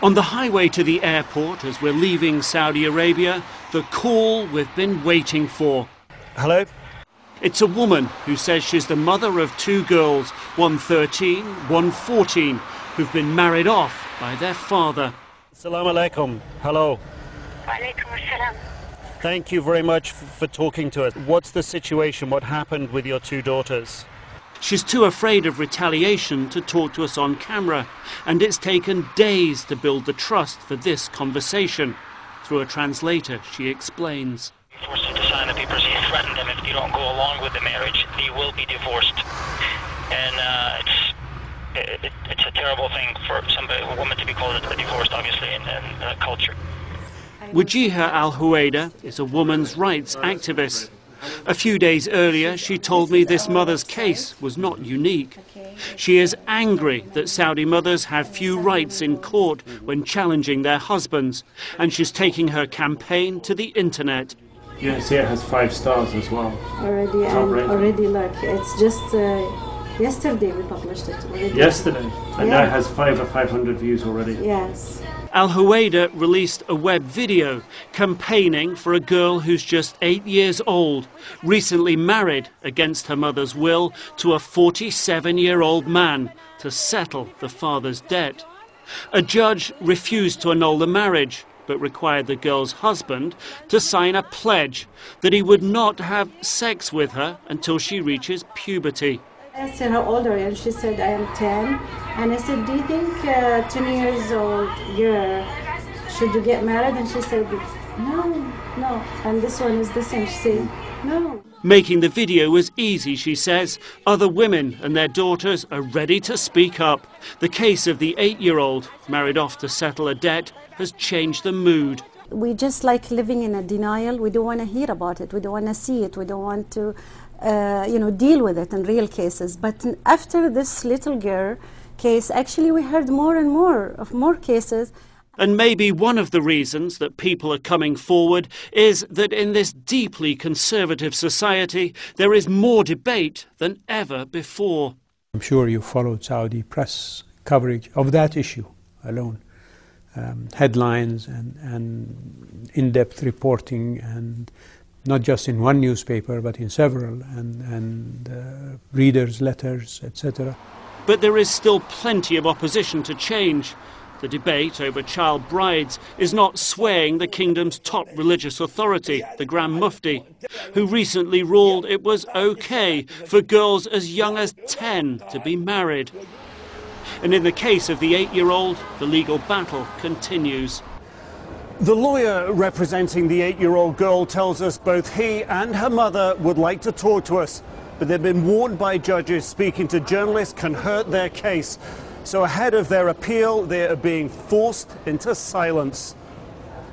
On the highway to the airport, as we're leaving Saudi Arabia, the call we've been waiting for. Hello? It's a woman who says she's the mother of two girls, one 13, one 14, who've been married off by their father. Assalamu alaikum. Hello. Walaikum assalam. Thank you very much for talking to us. What's the situation? What happened with your two daughters? She's too afraid of retaliation to talk to us on camera, and it's taken days to build the trust for this conversation. Through a translator, she explains. Forced to sign the papers. He threatened them if they don't go along with the marriage, they will be divorced. And it's a terrible thing for a woman to be called divorced, obviously, in that culture. Wajiha Al-Huwaida is a woman's rights activist. A few days earlier, she told me this mother's case was not unique. She is angry that Saudi mothers have few rights in court when challenging their husbands, and she's taking her campaign to the internet. Yeah, see, it has 5 stars as well. Already, like, it's just yesterday we published it. Already. Yesterday? And now it has 500 views already. Yes. Al-Huwaida released a web video campaigning for a girl who's just 8 years old, recently married against her mother's will to a 47-year-old man to settle the father's debt. A judge refused to annul the marriage, but required the girl's husband to sign a pledge that he would not have sex with her until she reaches puberty. I asked her how old are you, and she said, I am 10. And I said, do you think 10 years old girl, should you get married? And she said, no. And this one is the same. She said, no. Making the video was easy, she says. Other women and their daughters are ready to speak up. The case of the 8-year-old, married off to settle a debt, has changed the mood. We just like living in a denial. We don't want to hear about it. We don't want to see it. We don't want to, deal with it in real cases. But after this little girl case, actually we heard more and more cases. And maybe one of the reasons that people are coming forward is that in this deeply conservative society, there is more debate than ever before. I'm sure you followed Saudi press coverage of that issue alone. Headlines and in-depth reporting, and not just in one newspaper, but in several, and readers' letters, etc. But there is still plenty of opposition to change. The debate over child brides is not swaying the kingdom's top religious authority, the Grand Mufti, who recently ruled it was okay for girls as young as 10 to be married. And in the case of the 8-year-old, the legal battle continues. The lawyer representing the 8-year-old girl tells us both he and her mother would like to talk to us, but they've been warned by judges speaking to journalists can hurt their case. So ahead of their appeal, they are being forced into silence.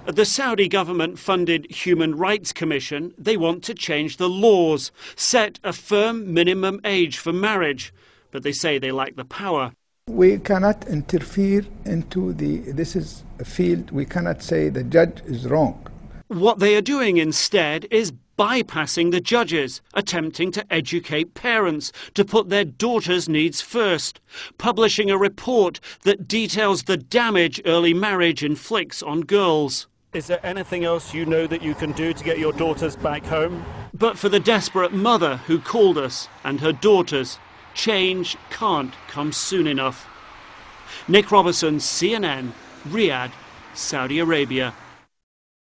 At the Saudi government-funded Human Rights Commission, they want to change the laws, set a firm minimum age for marriage, but they say they lack the power. We cannot interfere into this is a field, we cannot say the judge is wrong. What they are doing instead is bypassing the judges, attempting to educate parents, to put their daughters' needs first, publishing a report that details the damage early marriage inflicts on girls. Is there anything else you know that you can do to get your daughters back home? But for the desperate mother who called us and her daughters, change can't come soon enough. Nick Robertson, CNN, Riyadh, Saudi Arabia.